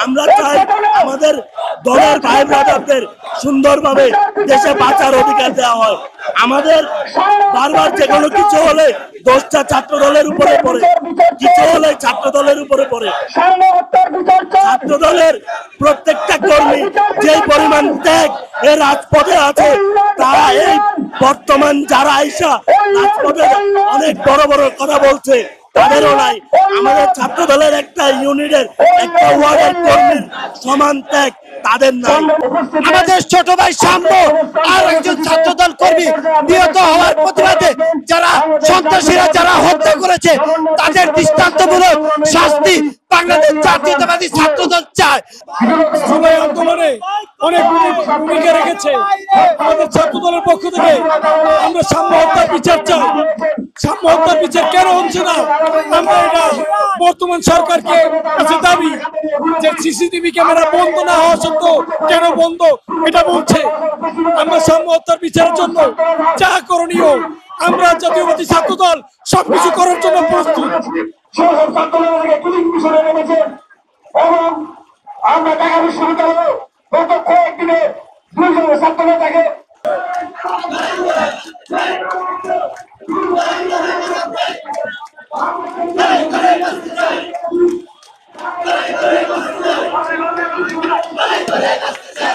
আমরা চাই আমাদের দলের ভাই ব্রাদারদের সুন্দরভাবে দেশে বাঁচার অধিকার দেওয়া হয়। আমাদের বারবার যে কোনো কিছু হলে দোষটা ছাত্র দলের উপরে পড়ে, কিছু হলে ছাত্র দলের উপরে পড়ে। ছাত্র দলের প্রত্যেকটা কর্মী যে পরিমাণ ত্যাগ এর রাজপথে আছে, তারা এই বর্তমান যারা আইসা রাজপথে অনেক বড় বড় কথা বলছে তাদেরও নাই। আমাদের ছাত্র দলের একটা ইউনিটের একটা ওয়ার্ডের কর্মীর সমান ত্যাগ তাদের নাই। আমাদের ছোট ভাই সাম্য আর একজন ছাত্র দল কর্মী নিহত হওয়ার প্রতিবাদে যারা সন্ত্রাসীরা যারা হত্যা করেছে তাদের দৃষ্টান্তমূলক শাস্তি বাংলাদেশ জাতীয়তাবাদী ছাত্র দল চায়। সবাই আন্দোলনে অনেক ভূমিকা রেখেছে। আমাদের ছাত্র দলের পক্ষ থেকে আমরা সাম্য হত্যার বিচার চাই। সাম্য হত্যার বিচার কেন হচ্ছে না? আমরা এটা বর্তমান সরকারকে কাছে দাবি যে সিসিটিভি ক্যামেরা বন্ধ না হওয়া সত্ত্বেও কেন বন্ধ এটা বলছে। আমরা সাম্য হত্যার বিচারের জন্য যা করণীয় আমরা জাতীয়বাদী ছাত্র দল সবকিছু করার জন্য প্রস্তুত। আমরা ঢাকা বিশ্ববিদ্যালয়ে গত কয়েকদিনে 2 জনের ছাত্র তাকে Let's go.